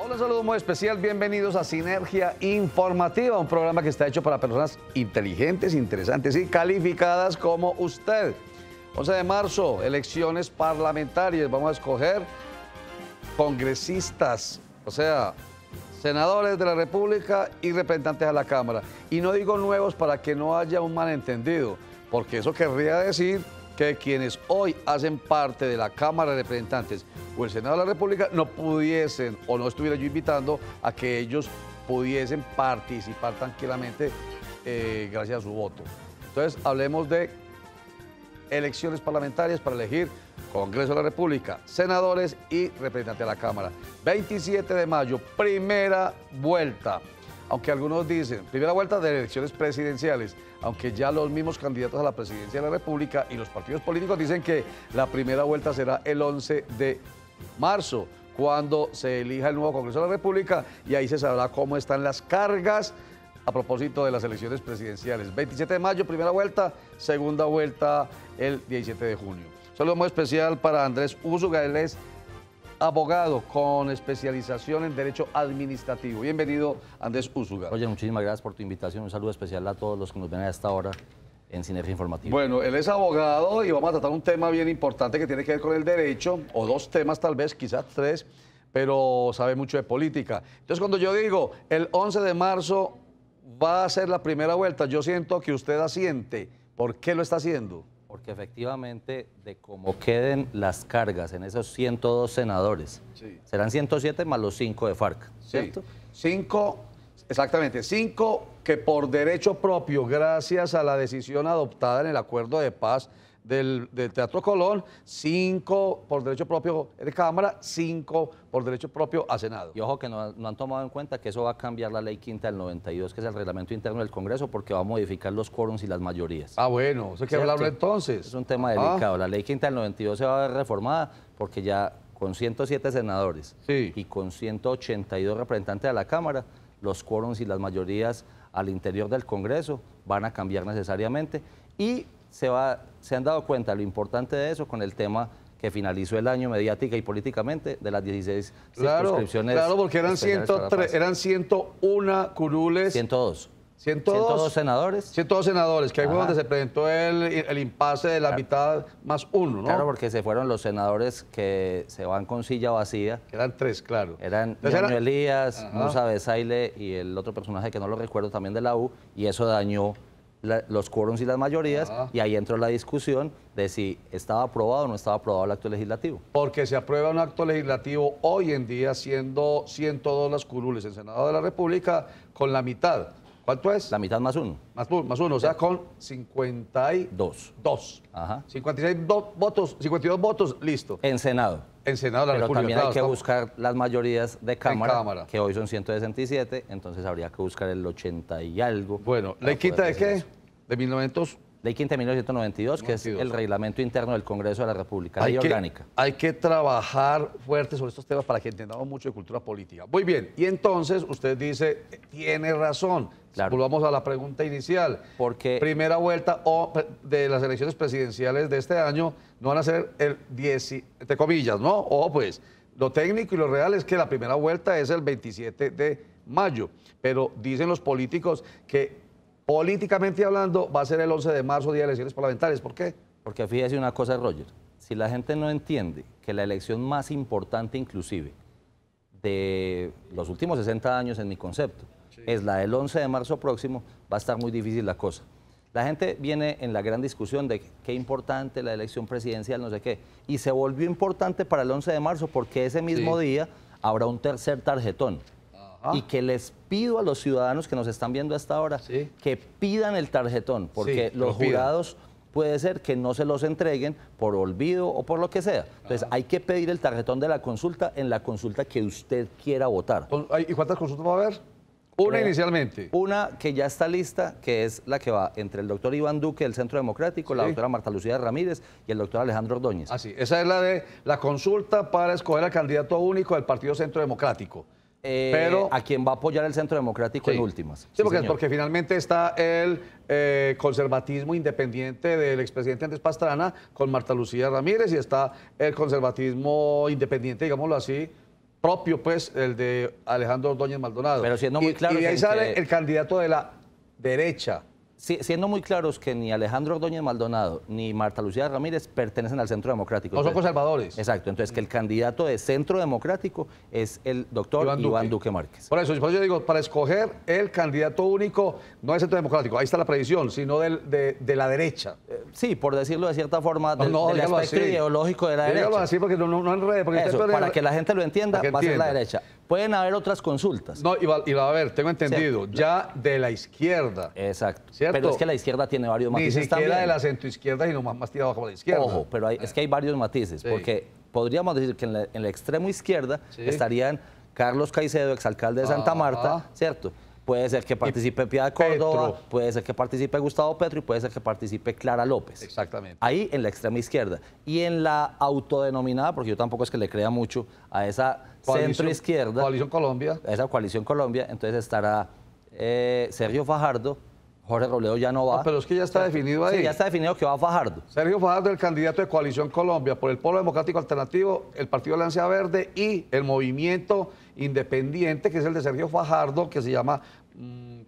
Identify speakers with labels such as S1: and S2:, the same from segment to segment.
S1: Hola, un saludo muy especial, bienvenidos a Sinergia Informativa, un programa que está hecho para personas inteligentes, interesantes y calificadas como usted. 11 de marzo, elecciones parlamentarias, vamos a escoger congresistas, o sea, senadores de la República y representantes a la Cámara. Y no digo nuevos para que no haya un malentendido, porque eso querría decir que quienes hoy hacen parte de la Cámara de Representantes o el Senado de la República no pudiesen o no estuviera yo invitando a que ellos pudiesen participar tranquilamente gracias a su voto. Entonces, hablemos de elecciones parlamentarias para elegir Congreso de la República, senadores y representantes de la Cámara. 27 de mayo, primera vuelta. Aunque algunos dicen, primera vuelta de elecciones presidenciales, aunque ya los mismos candidatos a la presidencia de la República y los partidos políticos dicen que la primera vuelta será el 11 de marzo, cuando se elija el nuevo Congreso de la República, y ahí se sabrá cómo están las cargas a propósito de las elecciones presidenciales. 27 de mayo, primera vuelta, segunda vuelta el 17 de junio. Saludo muy especial para Andrés Úsuga, él es abogado con especialización en Derecho Administrativo. Bienvenido, Andrés Úsuga.
S2: Oye, muchísimas gracias por tu invitación. Un saludo especial a todos los que nos ven a esta hora en Sinergia Informativa.
S1: Bueno, él es abogado y vamos a tratar un tema bien importante que tiene que ver con el derecho, o dos temas tal vez, quizás tres, pero sabe mucho de política. Entonces, cuando yo digo el 11 de marzo va a ser la primera vuelta, yo siento que usted asiente. ¿Por qué lo está haciendo?
S2: Porque efectivamente, de cómo queden las cargas en esos 102 senadores,
S1: sí,
S2: serán 107 más los 5 de FARC, ¿cierto?
S1: Sí, 5, exactamente, 5 que por derecho propio, gracias a la decisión adoptada en el acuerdo de paz del Teatro Colón, 5 por derecho propio de Cámara, 5 por derecho propio a Senado.
S2: Y ojo que no han tomado en cuenta que eso va a cambiar la ley quinta del 92, que es el reglamento interno del Congreso, porque va a modificar los quórums y las mayorías.
S1: Ah, bueno, eso hay que hablarlo entonces.
S2: Es un tema delicado. La ley quinta del 92 se va a ver reformada porque ya con 107 senadores y con 182 representantes de la Cámara, los quórums y las mayorías al interior del Congreso van a cambiar necesariamente, y se han dado cuenta lo importante de eso con el tema que finalizó el año mediática y políticamente de las 16 circunscripciones.
S1: Claro, porque eran 101 curules.
S2: 102.
S1: 102
S2: senadores.
S1: 102 senadores, que ahí fue donde se presentó el impasse de la mitad más uno, ¿no?
S2: Claro, porque se fueron los senadores que se van con silla vacía.
S1: Eran 3, claro.
S2: Eran Ñaño Elías, Musa Besaile y el otro personaje que no lo recuerdo también de la U, y eso dañó los quórums y las mayorías, y ahí entró la discusión de si estaba aprobado o no estaba aprobado el acto legislativo. Porque
S1: se aprueba un acto legislativo hoy en día siendo 102 las curules en Senado de la República con la mitad. ¿Cuánto es?
S2: La mitad más uno.
S1: Más uno, o sea, con 52. 56 votos, 52 votos, listo.
S2: En Senado.
S1: En Senado de la República.
S2: Pero también hay que buscar las mayorías de Cámara, que hoy son 167, entonces habría que buscar el 80 y algo.
S1: Bueno, ¿ley quinta de qué? De 1900.
S2: Ley quinta de 1992, que es el reglamento interno del Congreso de la República, ley orgánica.
S1: Hay que trabajar fuerte sobre estos temas para que entendamos mucho de cultura política. Muy bien, y entonces usted dice, tiene razón. Claro. Volvamos a la pregunta inicial. Porque primera vuelta de las elecciones presidenciales de este año no van a ser el 10, entre comillas, ¿no? O pues, lo técnico y lo real es que la primera vuelta es el 27 de mayo. Pero dicen los políticos que políticamente hablando va a ser el 11 de marzo, día de elecciones parlamentarias. ¿Por qué?
S2: Porque fíjese una cosa, Roger. Si la gente no entiende que la elección más importante inclusive de los últimos 60 años en mi concepto es la del 11 de marzo próximo, va a estar muy difícil la cosa. La gente viene en la gran discusión de qué importante la elección presidencial, no sé qué, y se volvió importante para el 11 de marzo porque ese mismo día habrá un tercer tarjetón. Y que les pido a los ciudadanos que nos están viendo hasta ahora que pidan el tarjetón, porque los jurados puede ser que no se los entreguen por olvido o por lo que sea. Entonces hay que pedir el tarjetón de la consulta en la consulta que usted quiera votar.
S1: ¿Y cuántas consultas va a haber? Una inicialmente.
S2: Una que ya está lista, que es la que va entre el doctor Iván Duque del Centro Democrático, la doctora Marta Lucía Ramírez y el doctor Alejandro Ordóñez.
S1: Así, esa es la de la consulta para escoger al candidato único del Partido Centro Democrático.
S2: Pero a quien va a apoyar el Centro Democrático en últimas.
S1: Sí, porque finalmente está el conservatismo independiente del expresidente Andrés Pastrana con Marta Lucía Ramírez, y está el conservatismo independiente, digámoslo así, propio, pues, el de Alejandro Ordóñez Maldonado.
S2: Pero siendo muy claros
S1: y de ahí
S2: en
S1: sale
S2: que-
S1: el candidato de la derecha.
S2: Siendo muy claros que ni Alejandro Ordóñez Maldonado ni Marta Lucía Ramírez pertenecen al Centro Democrático.
S1: No son
S2: Entonces,
S1: conservadores.
S2: exacto, entonces que el candidato de Centro Democrático es el doctor Iván Duque Márquez.
S1: Por eso yo digo, para escoger el candidato único, no del Centro Democrático, ahí está la previsión, sino de la derecha.
S2: Sí, por decirlo de cierta forma, del
S1: dígalo
S2: aspecto
S1: así.
S2: ideológico de la
S1: Dígalo
S2: derecha.
S1: así porque no enrede. Porque
S2: Eso,
S1: usted
S2: para que la gente lo entienda,
S1: para que
S2: va a ser la
S1: entienda.
S2: derecha. Pueden haber otras consultas.
S1: No, y va a ver, tengo entendido, ya de la izquierda.
S2: Exacto.
S1: ¿Cierto?
S2: Pero es que la izquierda tiene varios
S1: Ni
S2: matices
S1: siquiera
S2: también.
S1: de la centroizquierda, sino más tirado como la izquierda.
S2: Ojo, pero es que hay varios matices,
S1: Sí.
S2: porque podríamos decir que en el extremo izquierda
S1: Sí.
S2: estarían Carlos Caicedo, exalcalde de Santa Marta, ¿cierto? Puede ser que participe Piedad Córdoba,
S1: Petro.
S2: puede ser que participe Gustavo Petro y puede ser que participe Clara López.
S1: Exactamente.
S2: Ahí en la extrema izquierda. Y en la autodenominada, porque yo tampoco es que le crea mucho a esa centroizquierda,
S1: Coalición Colombia.
S2: a esa coalición Colombia, entonces estará Sergio Fajardo, Jorge Robledo ya no va.
S1: Ah, pero es que ya está definido ahí.
S2: Sí, ya está definido que va Fajardo.
S1: Sergio Fajardo, el candidato de Coalición Colombia por el Polo Democrático Alternativo, el Partido Alianza Verde y el Movimiento Independiente, que es el de Sergio Fajardo, que se llama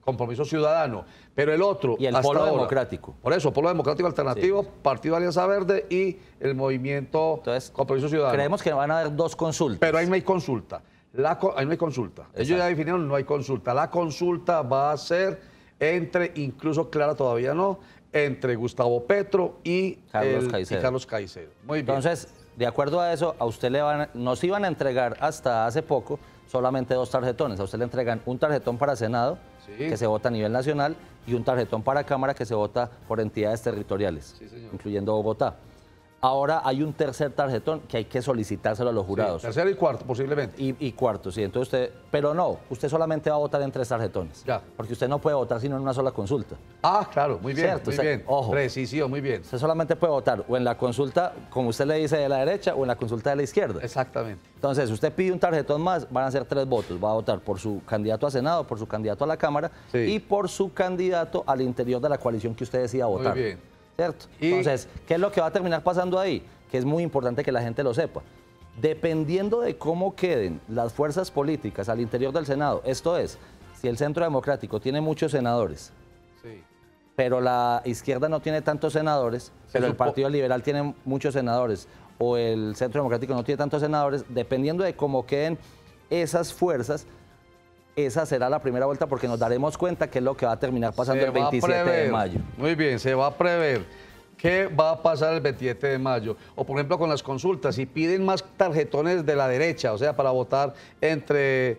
S1: Compromiso Ciudadano. Pero el otro,
S2: Y el
S1: hasta
S2: Polo
S1: ahora,
S2: Democrático.
S1: Por eso, Polo Democrático Alternativo, Partido Alianza Verde y el Movimiento
S2: Entonces,
S1: Compromiso Ciudadano.
S2: creemos que van a haber dos consultas.
S1: Pero ahí no hay consulta. Ahí no hay consulta. Ellos ya definieron, no hay consulta. La consulta va a ser entre, incluso Clara todavía no, entre Gustavo Petro y Carlos Caicedo. Muy bien.
S2: Entonces, de acuerdo a eso, a usted nos iban a entregar hasta hace poco solamente 2 tarjetones. A usted le entregan un tarjetón para Senado,
S1: Sí.
S2: que se vota a nivel nacional, y un tarjetón para Cámara, que se vota por entidades territoriales,
S1: Sí, señor.
S2: incluyendo Bogotá. Ahora hay un tercer tarjetón que hay que solicitárselo a los jurados.
S1: Sí, tercero y cuarto, posiblemente.
S2: Y cuarto, sí. Entonces usted, pero no, usted solamente va a votar en 3 tarjetones.
S1: Ya.
S2: Porque usted no puede votar sino en una sola consulta.
S1: Ah, claro, muy bien,
S2: Cierto,
S1: muy
S2: o sea,
S1: bien.
S2: ojo.
S1: Precisión, muy bien.
S2: Usted solamente puede votar o en la consulta, como usted le dice, de la derecha o en la consulta de la izquierda.
S1: Exactamente.
S2: Entonces, usted pide un tarjetón más, van a ser 3 votos. Va a votar por su candidato a Senado, por su candidato a la Cámara
S1: Sí.
S2: y por su candidato al interior de la coalición que usted decida votar.
S1: Muy bien.
S2: ¿Cierto?
S1: Y-
S2: Entonces, ¿qué es lo que va a terminar pasando ahí? Que es muy importante que la gente lo sepa. Dependiendo de cómo queden las fuerzas políticas al interior del Senado, esto es, si el Centro Democrático tiene muchos senadores,
S1: Sí.
S2: pero la izquierda no tiene tantos senadores, pero el Partido Liberal tiene muchos senadores, o el Centro Democrático no tiene tantos senadores, dependiendo de cómo queden esas fuerzas, esa será la primera vuelta porque nos daremos cuenta que es lo que va a terminar pasando el 27 de mayo.
S1: Muy bien, se va a prever qué va a pasar el 27 de mayo. O por ejemplo con las consultas, si piden más tarjetones de la derecha, o sea, para votar entre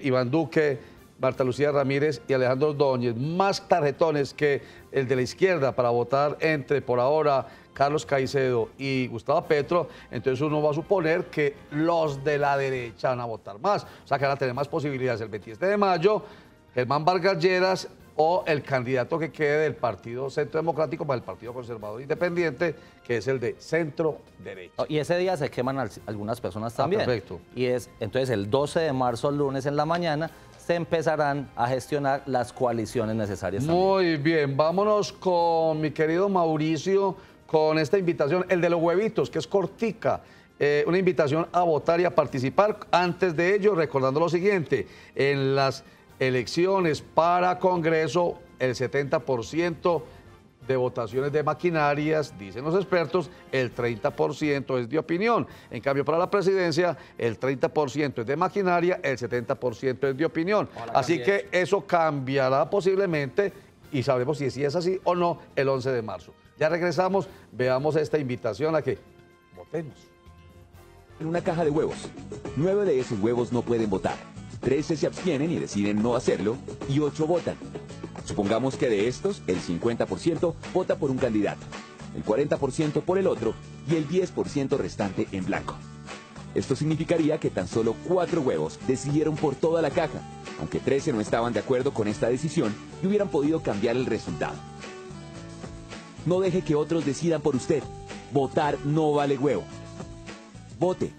S1: Iván Duque, Marta Lucía Ramírez y Alejandro Ordóñez, más tarjetones que el de la izquierda para votar entre, por ahora, Carlos Caicedo y Gustavo Petro, entonces uno va a suponer que los de la derecha van a votar más. O sea, que van a tener más posibilidades el 27 de mayo, Germán Vargas Lleras o el candidato que quede del Partido Centro Democrático más el Partido Conservador Independiente, que es el de centro derecha.
S2: Y ese día se queman algunas personas también.
S1: Perfecto.
S2: Y entonces el 12 de marzo, lunes en la mañana, se empezarán a gestionar las coaliciones necesarias también.
S1: Muy bien, vámonos con mi querido Mauricio, con esta invitación, el de los huevitos, que es cortica. Una invitación a votar y a participar. Antes de ello, recordando lo siguiente, en las elecciones para Congreso, el 70% de votaciones de maquinarias, dicen los expertos, el 30% es de opinión. En cambio, para la presidencia, el 30% es de maquinaria, el 70% es de opinión. Así que eso cambiará posiblemente y sabremos si es así o no el 11 de marzo. Ya regresamos, veamos esta invitación a que votemos.
S3: En una caja de huevos. 9 de esos huevos no pueden votar. 13 se abstienen y deciden no hacerlo y 8 votan. Supongamos que de estos, el 50% vota por un candidato, el 40% por el otro y el 10% restante en blanco. Esto significaría que tan solo 4 huevos decidieron por toda la caja, aunque 13 no estaban de acuerdo con esta decisión y hubieran podido cambiar el resultado. No deje que otros decidan por usted. Votar no vale huevo. Vote.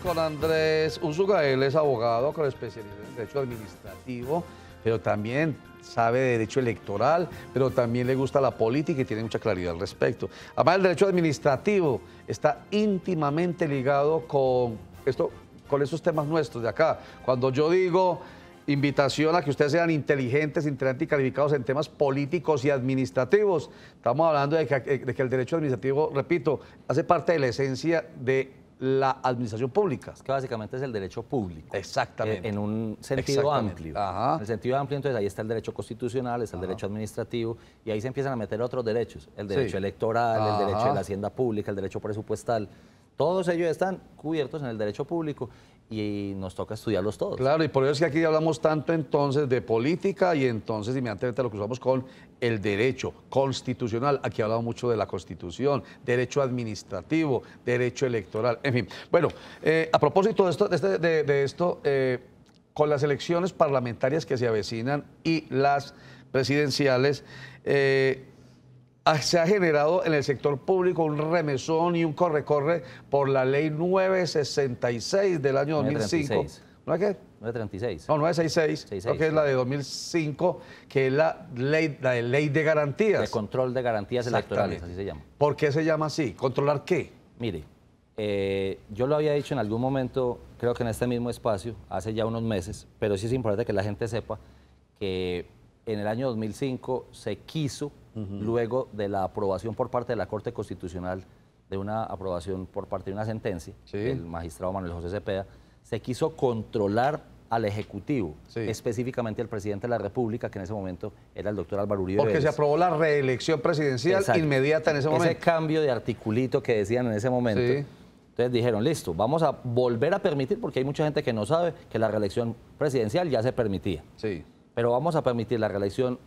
S1: con Andrés Úsuga. Él es abogado con especialización en Derecho Administrativo, pero también sabe de Derecho Electoral, pero también le gusta la política y tiene mucha claridad al respecto. Además, el Derecho Administrativo está íntimamente ligado con estos temas nuestros de acá. Cuando yo digo invitación a que ustedes sean inteligentes, integrantes y calificados en temas políticos y administrativos, estamos hablando de que el derecho administrativo, repito, hace parte de la esencia de la administración pública.
S2: Es que básicamente es el derecho público.
S1: Exactamente.
S2: En un sentido amplio.
S1: Ajá.
S2: En el sentido amplio, entonces ahí está el derecho constitucional, está el derecho administrativo, y ahí se empiezan a meter otros derechos. El derecho electoral, el derecho de la hacienda pública, el derecho presupuestal. Todos ellos están cubiertos en el derecho público y nos toca estudiarlos todos.
S1: Claro, y por eso es que aquí hablamos tanto entonces de política y entonces inmediatamente lo cruzamos con el derecho constitucional. Aquí hablamos mucho de la Constitución, derecho administrativo, derecho electoral, en fin. Bueno, a propósito de esto, con las elecciones parlamentarias que se avecinan y las presidenciales, se ha generado en el sector público un remesón y un corre-corre por la ley 966 del año 2005.
S2: 936.
S1: ¿No es qué?
S2: 936.
S1: No, 966, creo que es la de 2005, que es la ley de garantías.
S2: De control de garantías electorales, así se llama.
S1: ¿Por qué se llama así? ¿Controlar qué?
S2: Mire, yo lo había dicho en algún momento, creo que en este mismo espacio, hace ya unos meses, pero sí es importante que la gente sepa que en el año 2005 se quiso, luego de la aprobación por parte de la Corte Constitucional, de una aprobación por parte de una sentencia, del magistrado Manuel José Cepeda, se quiso controlar al Ejecutivo, específicamente al presidente de la República, que en ese momento era el doctor Álvaro Uribe
S1: Porque
S2: Vélez.
S1: se aprobó la reelección presidencial inmediata en ese momento.
S2: Ese cambio de articulito que decían en ese momento. Entonces dijeron, listo, vamos a volver a permitir, porque hay mucha gente que no sabe que la reelección presidencial ya se permitía. Pero vamos a permitir la reelección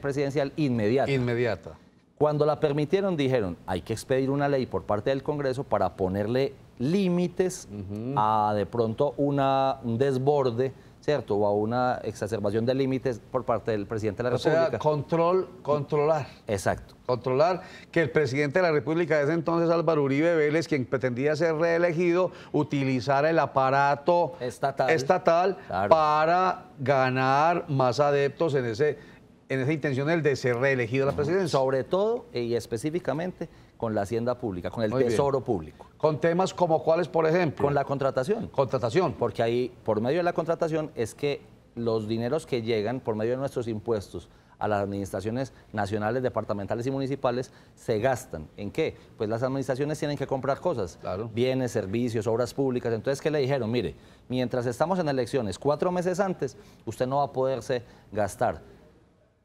S2: presidencial inmediata.
S1: Inmediata.
S2: Cuando la permitieron, dijeron, hay que expedir una ley por parte del Congreso para ponerle límites a de pronto un desborde, ¿cierto? O a una exacerbación de límites por parte del presidente de la República.
S1: O sea, controlar.
S2: Exacto.
S1: Controlar que el presidente de la República de ese entonces, Álvaro Uribe Vélez, quien pretendía ser reelegido, utilizara el aparato estatal para ganar más adeptos en esa intención de ser reelegido a la presidencia.
S2: Sobre todo y específicamente con la hacienda pública, con el tesoro público.
S1: Con temas como cuáles, por ejemplo.
S2: Con la contratación.
S1: Contratación.
S2: Porque ahí, por medio de la contratación, es que los dineros que llegan por medio de nuestros impuestos a las administraciones nacionales, departamentales y municipales se gastan. ¿En qué? Pues las administraciones tienen que comprar cosas, bienes, servicios, obras públicas. Entonces, ¿qué le dijeron? Mire, mientras estamos en elecciones, 4 meses antes, usted no va a poderse gastar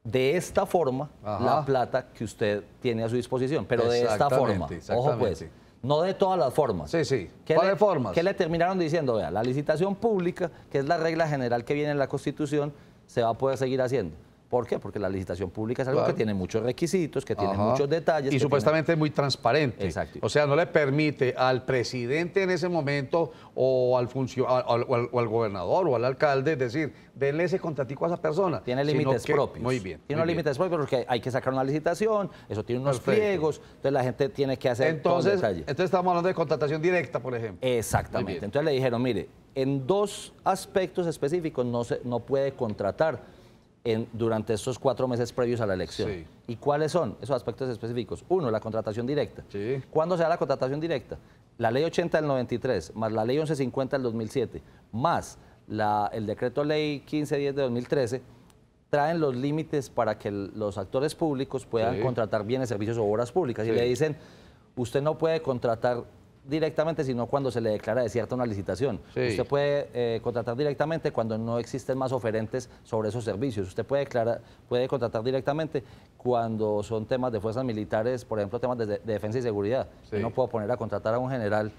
S2: de esta forma la plata que usted tiene a su disposición, pero de esta forma. Ojo pues, no de todas las formas.
S1: ¿Cuáles formas?
S2: ¿Qué le terminaron diciendo? Vea, la licitación pública, que es la regla general que viene en la Constitución, se va a poder seguir haciendo. ¿Por qué? Porque la licitación pública es algo que tiene muchos requisitos, que tiene muchos detalles.
S1: Y supuestamente es muy transparente.
S2: Exacto.
S1: O sea, no le permite al presidente en ese momento o al gobernador o al alcalde decir, denle ese contratico a esa persona.
S2: Tiene límites propios.
S1: Muy bien.
S2: Tiene límites propios porque hay que sacar una licitación, eso tiene unos pliegos, entonces la gente tiene que hacer todo el detalle.
S1: Entonces estamos hablando de contratación directa, por ejemplo.
S2: Exactamente. Entonces le dijeron, mire, en 2 aspectos específicos no puede contratar durante estos 4 meses previos a la elección. ¿Y cuáles son esos aspectos específicos? 1, la contratación directa. ¿Cuándo se da la contratación directa? La ley 80 del 93, más la ley 1150 del 2007, más el decreto ley 1510 de 2013, traen los límites para que los actores públicos puedan contratar bienes, servicios o obras públicas. Y le dicen, usted no puede contratar directamente, sino cuando se le declara desierta una licitación. Usted puede contratar directamente cuando no existen más oferentes sobre esos servicios. Usted puede contratar directamente cuando son temas de fuerzas militares, por ejemplo, temas de defensa y seguridad. Yo no puedo poner a contratar a un general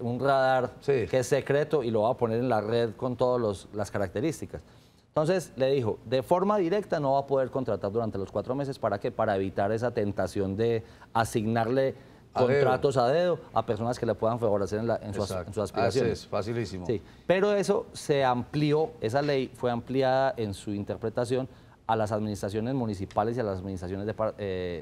S2: un radar que es secreto y lo va a poner en la red con todas las características. Entonces le dijo, de forma directa no va a poder contratar durante los 4 meses. ¿Para qué? Para evitar esa tentación de asignarle contratos a dedo a personas que le puedan favorecer en sus aspiraciones.
S1: Es facilísimo.
S2: Pero eso se amplió, esa ley fue ampliada en su interpretación a las administraciones municipales y a las administraciones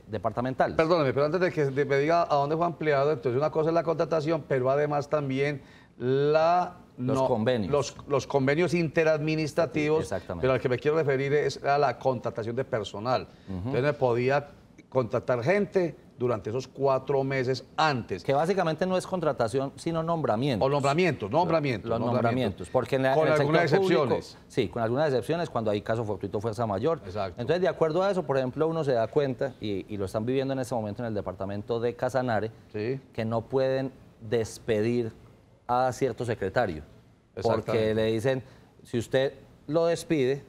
S2: departamentales.
S1: Perdóneme, pero antes de que me diga a dónde fue ampliado, entonces una cosa es la contratación, pero además también
S2: Los convenios.
S1: Los convenios interadministrativos,
S2: Exactamente.
S1: pero al que me quiero referir es a la contratación de personal. Entonces me podía contratar gente durante esos 4 meses antes.
S2: Que básicamente no es contratación, sino nombramientos.
S1: O nombramientos.
S2: Los nombramientos. Porque en
S1: con
S2: el
S1: algunas
S2: sector público,
S1: excepciones.
S2: sí, con algunas excepciones, cuando hay caso fortuito fuerza mayor.
S1: Exacto.
S2: Entonces, de acuerdo a eso, por ejemplo, uno se da cuenta, y lo están viviendo en este momento en el departamento de Casanare,
S1: Sí.
S2: que no pueden despedir a cierto secretario. Porque
S1: Exactamente.
S2: le dicen, si usted lo despide,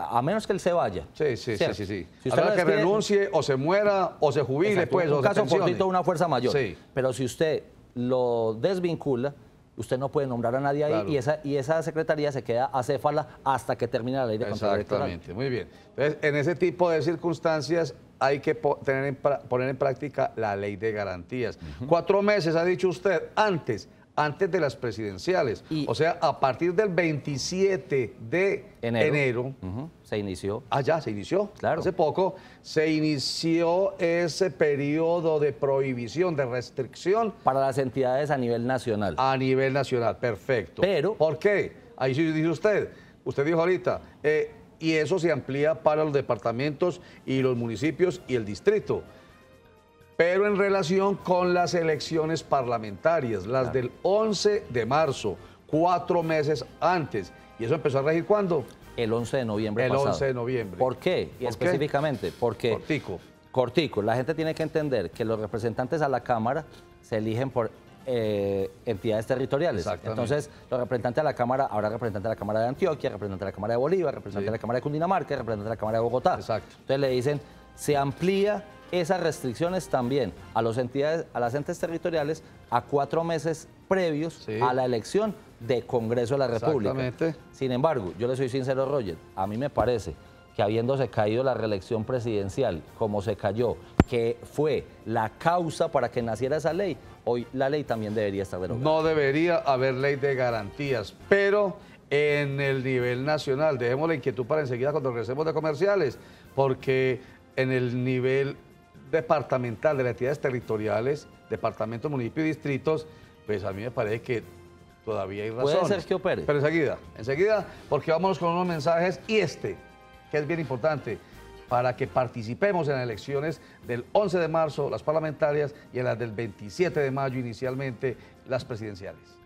S2: a menos que él se vaya.
S1: Sí.
S2: ¿cierto?
S1: Si
S2: Si usted
S1: Habrá
S2: lo
S1: que
S2: despide,
S1: renuncie o se muera o se jubile,
S2: exacto,
S1: pues, o
S2: un
S1: se
S2: caso
S1: pensione.
S2: fortuito, una fuerza mayor.
S1: Sí.
S2: Pero si usted lo desvincula, usted no puede nombrar a nadie ahí,
S1: Claro.
S2: y esa secretaría se queda acéfala hasta que termine la ley de control electoral.
S1: Exactamente, muy bien. Entonces, en ese tipo de circunstancias hay que poner en práctica la ley de garantías. 4 meses, ha dicho usted, antes de las presidenciales. O sea, a partir del 27 de enero.
S2: Se inició.
S1: Ah, ya, se inició.
S2: Claro.
S1: Hace poco se inició ese periodo de prohibición, de restricción
S2: Para las entidades a nivel nacional.
S1: a nivel nacional. Perfecto.
S2: Pero-
S1: ¿Por qué? Ahí sí dice usted. Usted dijo ahorita. Y eso se amplía para los departamentos y los municipios y el distrito. Pero en relación con las elecciones parlamentarias, las del 11 de marzo, 4 meses antes. ¿Y eso empezó a regir cuándo?
S2: El 11 de noviembre
S1: El
S2: pasado.
S1: 11 de noviembre.
S2: ¿Por qué? Y
S1: ¿Por qué?
S2: específicamente, porque... Cortico. La gente tiene que entender que los representantes a la Cámara se eligen por entidades territoriales.
S1: Exactamente.
S2: Entonces, los representantes a la Cámara, habrá representante de la Cámara de Antioquia, representante de la Cámara de Bolívar, representante de la Cámara de Cundinamarca, representante de la Cámara de Bogotá.
S1: Exacto.
S2: Entonces le dicen, se amplía esas restricciones también a las entes territoriales a 4 meses previos a la elección de Congreso de la República.
S1: Exactamente.
S2: Sin embargo, yo le soy sincero, Roger, a mí me parece que habiéndose caído la reelección presidencial como se cayó, que fue la causa para que naciera esa ley, hoy la ley también debería estar derogada.
S1: No debería haber ley de garantías, pero en el nivel nacional, dejemos la inquietud para enseguida cuando regresemos de comerciales, porque en el nivel departamental de las entidades territoriales, departamentos, municipios y distritos, pues a mí me parece que todavía hay razones.
S2: Puede ser que opere.
S1: Pero enseguida, porque vámonos con unos mensajes y que es bien importante, para que participemos en las elecciones del 11 de marzo, las parlamentarias, y en las del 27 de mayo, inicialmente, las presidenciales.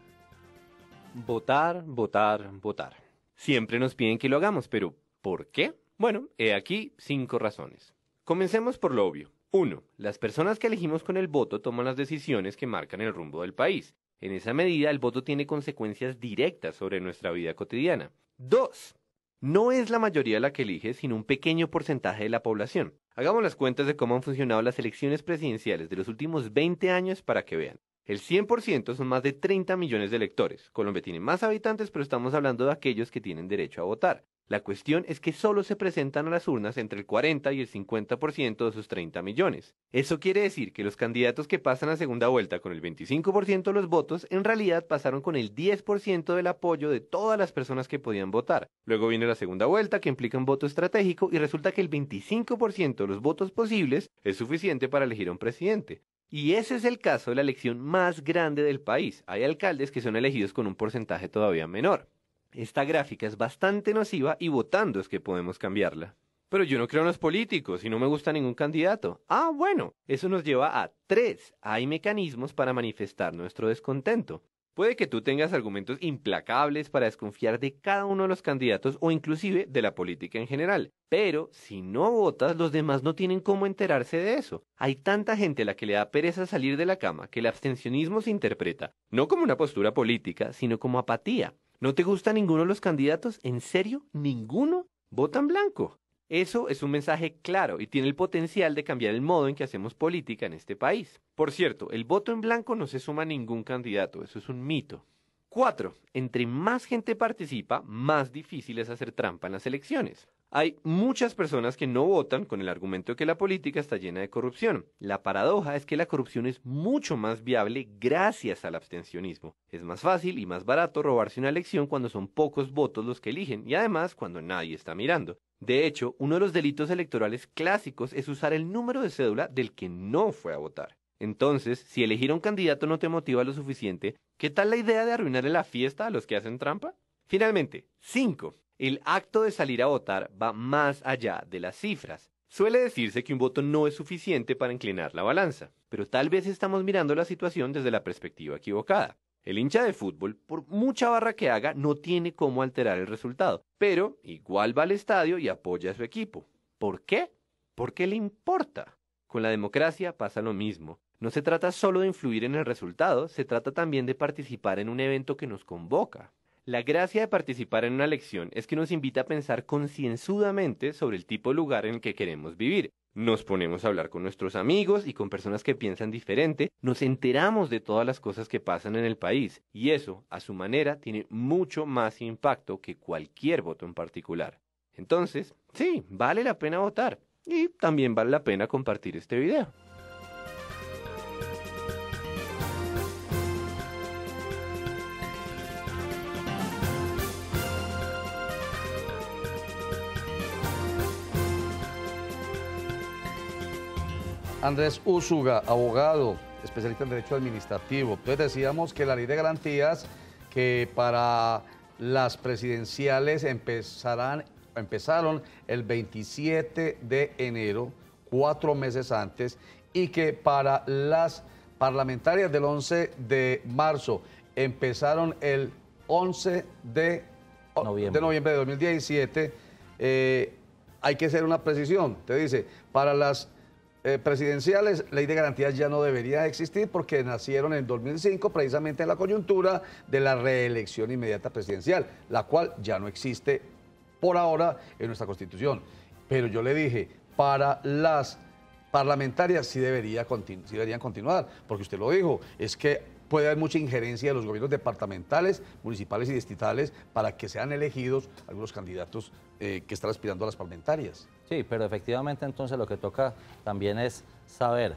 S4: Votar, votar, votar. Siempre nos piden que lo hagamos, pero ¿por qué? Bueno, he aquí 5 razones. Comencemos por lo obvio. 1. Las personas que elegimos con el voto toman las decisiones que marcan el rumbo del país. En esa medida, el voto tiene consecuencias directas sobre nuestra vida cotidiana. 2. No es la mayoría la que elige, sino un pequeño porcentaje de la población. Hagamos las cuentas de cómo han funcionado las elecciones presidenciales de los últimos 20 años para que vean. El 100% son más de 30 millones de electores. Colombia tiene más habitantes, pero estamos hablando de aquellos que tienen derecho a votar. La cuestión es que solo se presentan a las urnas entre el 40 y el 50% de sus 30 millones. Eso quiere decir que los candidatos que pasan a segunda vuelta con el 25% de los votos, en realidad pasaron con el 10% del apoyo de todas las personas que podían votar. Luego viene la segunda vuelta, que implica un voto estratégico, y resulta que el 25% de los votos posibles es suficiente para elegir a un presidente. Y ese es el caso de la elección más grande del país. Hay alcaldes que son elegidos con un porcentaje todavía menor. Esta gráfica es bastante nociva y votando es que podemos cambiarla. Pero yo no creo en los políticos y no me gusta ningún candidato. Ah, bueno, eso nos lleva a 3. Hay mecanismos para manifestar nuestro descontento. Puede que tú tengas argumentos implacables para desconfiar de cada uno de los candidatos o inclusive de la política en general. Pero si no votas, los demás no tienen cómo enterarse de eso. Hay tanta gente a la que le da pereza salir de la cama que el abstencionismo se interpreta no como una postura política, sino como apatía. ¿No te gusta ninguno de los candidatos? ¿En serio? ¿Ninguno? Vota en blanco. Eso es un mensaje claro y tiene el potencial de cambiar el modo en que hacemos política en este país. Por cierto, el voto en blanco no se suma a ningún candidato, eso es un mito. 4. Entre más gente participa, más difícil es hacer trampa en las elecciones. Hay muchas personas que no votan con el argumento de que la política está llena de corrupción. La paradoja es que la corrupción es mucho más viable gracias al abstencionismo. Es más fácil y más barato robarse una elección cuando son pocos votos los que eligen y además cuando nadie está mirando. De hecho, uno de los delitos electorales clásicos es usar el número de cédula del que no fue a votar. Entonces, si elegir a un candidato no te motiva lo suficiente, ¿qué tal la idea de arruinarle la fiesta a los que hacen trampa? Finalmente, 5. El acto de salir a votar va más allá de las cifras. Suele decirse que un voto no es suficiente para inclinar la balanza, pero tal vez estamos mirando la situación desde la perspectiva equivocada. El hincha de fútbol, por mucha barra que haga, no tiene cómo alterar el resultado, pero igual va al estadio y apoya a su equipo. ¿Por qué? Porque le importa. Con la democracia pasa lo mismo. No se trata solo de influir en el resultado, se trata también de participar en un evento que nos convoca. La gracia de participar en una elección es que nos invita a pensar concienzudamente sobre el tipo de lugar en el que queremos vivir. Nos ponemos a hablar con nuestros amigos y con personas que piensan diferente, nos enteramos de todas las cosas que pasan en el país, y eso, a su manera, tiene mucho más impacto que cualquier voto en particular. Entonces, sí, vale la pena votar, y también vale la pena compartir este video.
S1: Andrés Úsuga, abogado, especialista en Derecho Administrativo. Entonces decíamos que la ley de garantías, que para las presidenciales empezaron el 27 de enero, 4 meses antes, y que para las parlamentarias del 11 de marzo empezaron el 11 de noviembre de 2017. Hay que hacer una precisión. Te dice, para las presidenciales, ley de garantías ya no debería existir porque nacieron en 2005 precisamente en la coyuntura de la reelección inmediata presidencial, la cual ya no existe por ahora en nuestra Constitución. Pero yo le dije, para las parlamentarias sí deberían continuar, porque usted lo dijo, es que puede haber mucha injerencia de los gobiernos departamentales, municipales y distritales para que sean elegidos algunos candidatos que están aspirando a las parlamentarias.
S2: Sí, pero efectivamente entonces lo que toca también es saber,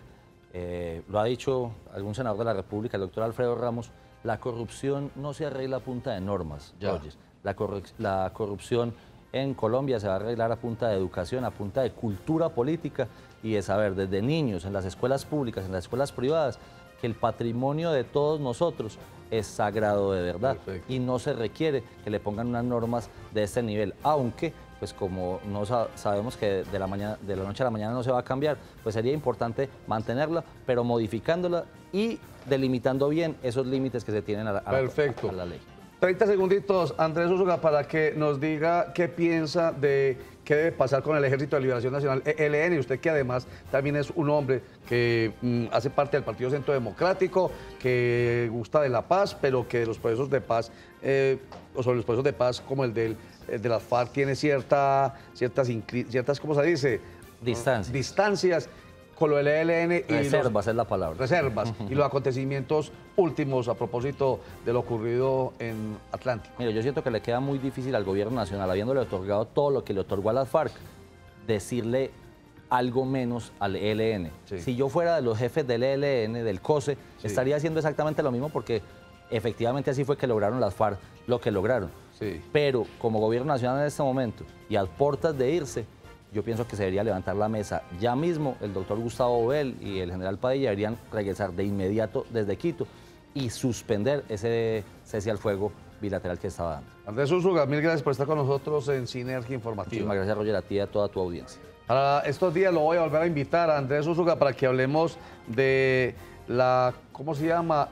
S2: lo ha dicho algún senador de la República, el doctor Alfredo Ramos, la corrupción no se arregla a punta de normas, Rogers. La corrupción en Colombia se va a arreglar a punta de educación, a punta de cultura política y de saber desde niños, en las escuelas públicas, en las escuelas privadas, que el patrimonio de todos nosotros es sagrado de verdad. Perfecto. Y no se requiere que le pongan unas normas de este nivel, aunque pues como no sabemos que de la noche a la mañana no se va a cambiar, pues sería importante mantenerla, pero modificándola y delimitando bien esos límites que se tienen a la ley.
S1: 30 segunditos, Andrés Úsuga, para que nos diga qué piensa de qué debe pasar con el Ejército de Liberación Nacional, ELN, y usted que además también es un hombre que hace parte del Partido Centro Democrático, que gusta de la paz, pero que de los procesos de paz, o sobre los procesos de paz como el de las FARC, tiene ciertas, ¿cómo se dice? Distancias con lo del ELN.
S2: Reservas es la palabra.
S1: Reservas y los acontecimientos últimos a propósito de lo ocurrido en Atlántico.
S2: Mira, yo siento que le queda muy difícil al gobierno nacional, habiéndole otorgado todo lo que le otorgó a las FARC, decirle algo menos al ELN. Sí. Si yo fuera de los jefes del ELN, del COSE, sí, estaría haciendo exactamente lo mismo porque efectivamente así fue que lograron las FARC lo que lograron. Sí. Pero como gobierno nacional en este momento y a puertas de irse, yo pienso que se debería levantar la mesa. Ya mismo el doctor Gustavo Bell y el general Padilla deberían regresar de inmediato desde Quito y suspender ese cese al fuego bilateral que estaba dando.
S1: Andrés Úsuga, mil gracias por estar con nosotros en Sinergia Informativa.
S2: Muchísimas gracias, Roger, a ti y a toda tu audiencia.
S1: Para estos días lo voy a volver a invitar a Andrés Úsuga para que hablemos de la, ¿cómo se llama?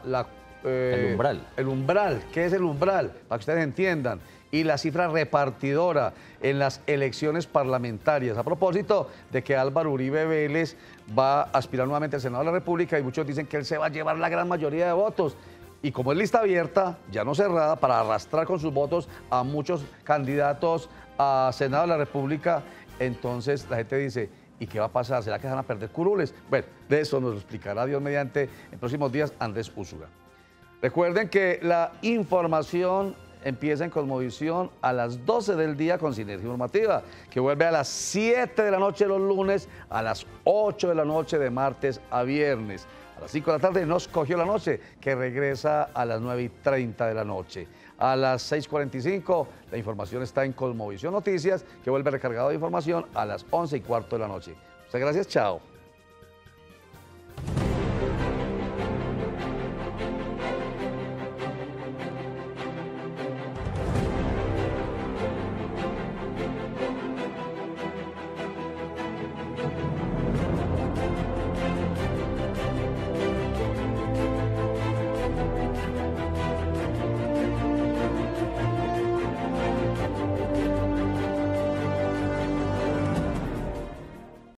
S2: El umbral.
S1: El umbral, ¿qué es el umbral? Para que ustedes entiendan. Y la cifra repartidora en las elecciones parlamentarias. A propósito de que Álvaro Uribe Vélez va a aspirar nuevamente al Senado de la República y muchos dicen que él se va a llevar la gran mayoría de votos. Y como es lista abierta, ya no cerrada, para arrastrar con sus votos a muchos candidatos a Senado de la República, entonces la gente dice, ¿y qué va a pasar? ¿Será que van a perder curules? Bueno, de eso nos lo explicará Dios mediante en próximos días Andrés Úsuga. Recuerden que la información empieza en Cosmovisión a las 12 del día con Sinergia Informativa, que vuelve a las 7 de la noche los lunes, a las 8 de la noche de martes a viernes. A las 5 de la tarde nos cogió la noche, que regresa a las 9:30 de la noche. A las 6:45 la información está en Cosmovisión Noticias, que vuelve recargado de información a las 11:15 de la noche. Muchas gracias, chao.